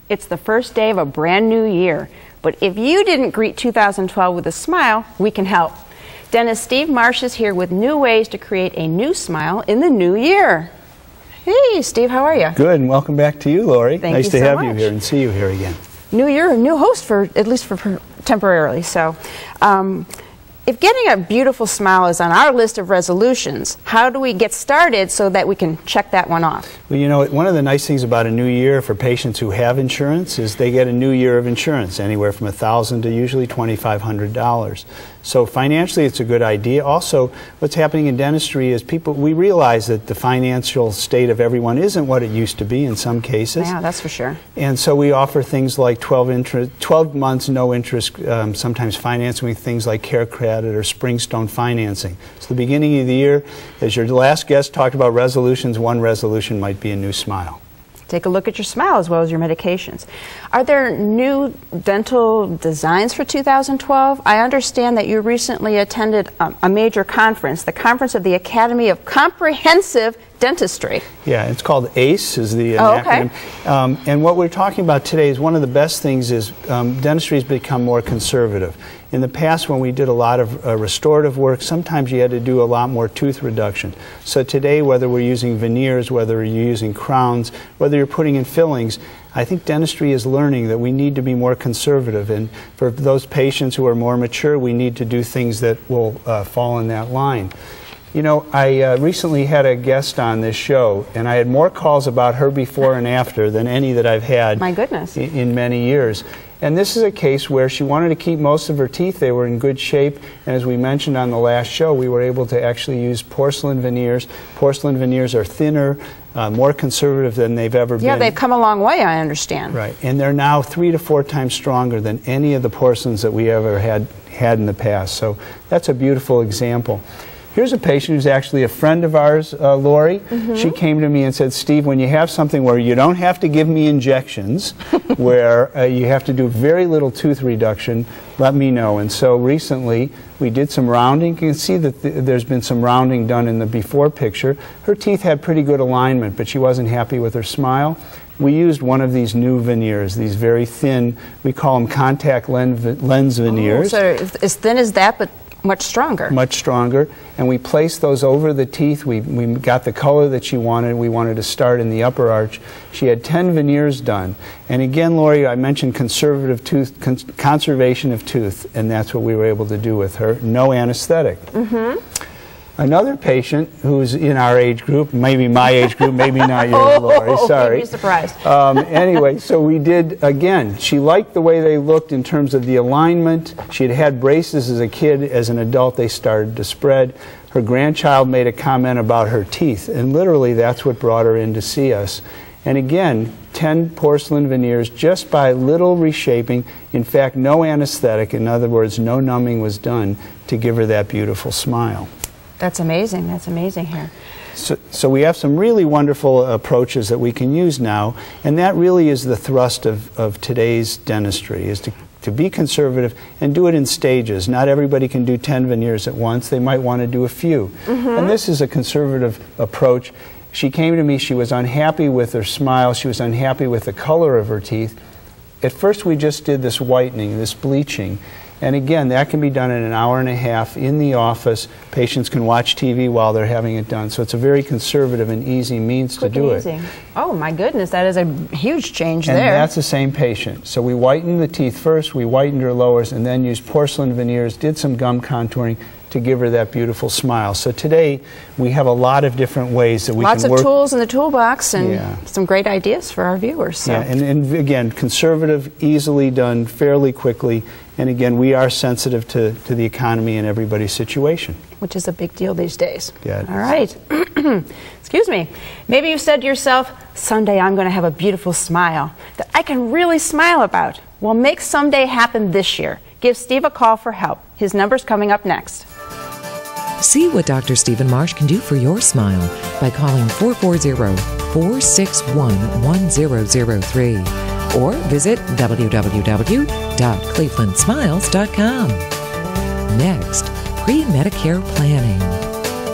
It's the first day of a brand new year. But if you didn't greet 2012 with a smile, we can help. Dentist Steve Marsh is here with new ways to create a new smile in the new year. Hey, Steve, how are you? Good, and welcome back to you, Lori. Nice to have you here and see you here again. New year, new host for at least for temporarily. So, if getting a beautiful smile is on our list of resolutions, how do we get started so that we can check that one off? Well, you know, one of the nice things about a new year for patients who have insurance is they get a new year of insurance, anywhere from $1,000 to usually $2,500. So financially, it's a good idea. Also, what's happening in dentistry is we realize that the financial state of everyone isn't what it used to be in some cases. Yeah, that's for sure. And so we offer things like 12 months, no interest, sometimes financing with things like Care Credit or Springstone financing. So the beginning of the year, as your last guest talked about resolutions, one resolution might be a new smile. Take a look at your smile as well as your medications. Are there new dental designs for 2012? I understand that you recently attended a major conference, the Conference of the Academy of Comprehensive Dentistry. Yeah, it's called ACE is the acronym. Okay. And what we're talking about today is one of the best things is dentistry has become more conservative. In the past, when we did a lot of restorative work, sometimes you had to do a lot more tooth reduction. So today, whether we're using veneers, whether you're using crowns, whether you're putting in fillings, I think dentistry is learning that we need to be more conservative. And for those patients who are more mature, we need to do things that will fall in that line. You know, I recently had a guest on this show, and I had more calls about her before and after than any that I've had. My goodness. In many years. And this is a case where she wanted to keep most of her teeth. They were in good shape. And as we mentioned on the last show, we were able to actually use porcelain veneers. Porcelain veneers are thinner, more conservative than they've ever been. Yeah, they've come a long way, I understand. Right. And they're now 3 to 4 times stronger than any of the porcelains that we ever had in the past. So that's a beautiful example. Here's a patient who's actually a friend of ours, Lori. She came to me and said, Steve, when you have something where you don't have to give me injections, where you have to do very little tooth reduction, let me know. And so recently we did some rounding. You can see that there's been some rounding done in the before picture. Her teeth had pretty good alignment, but she wasn't happy with her smile. We used one of these new veneers, these very thin, we call them contact lens veneers. Oh, so as thin as that, but much stronger. Much stronger. And we placed those over the teeth. We got the color that she wanted. We wanted to start in the upper arch. She had 10 veneers done. And again, Lori, I mentioned conservative tooth, conservation of tooth, and that's what we were able to do with her. No anesthetic. Another patient who's in our age group, maybe my age group, maybe not yours, Lori, sorry. You'd be surprised. Anyway, so we did, again, she liked the way they looked in terms of the alignment. She had had braces as a kid. As an adult, they started to spread. Her grandchild made a comment about her teeth, and literally that's what brought her in to see us. And again, 10 porcelain veneers just by little reshaping. In fact, no anesthetic, in other words, no numbing was done to give her that beautiful smile. That's amazing. That's amazing here. So we have some really wonderful approaches that we can use now, and that really is the thrust of today's dentistry, is to be conservative and do it in stages. Not everybody can do 10 veneers at once. They might want to do a few. And this is a conservative approach. She came to me, she was unhappy with her smile, she was unhappy with the color of her teeth. At first we just did this whitening, this bleaching. And again, that can be done in an hour and a half in the office. Patients can watch TV while they're having it done. So it's a very conservative and easy means to do it. Oh my goodness, that is a huge change there. And that's the same patient. So we whitened the teeth first, we whitened her lowers, and then used porcelain veneers, did some gum contouring to give her that beautiful smile. So today we have a lot of different ways that we can work. Lots of tools in the toolbox and some great ideas for our viewers. So. Yeah, and again, conservative, easily done, fairly quickly. And again, we are sensitive to the economy and everybody's situation. Which is a big deal these days. Yeah. All right. Excuse me. Maybe you said to yourself, someday I'm going to have a beautiful smile that I can really smile about. Well, make someday happen this year. Give Steve a call for help. His number's coming up next. See what Dr. Stephen Marsh can do for your smile by calling 440-461-1003 or visit www.clevelandsmiles.com. Next, pre-Medicare planning.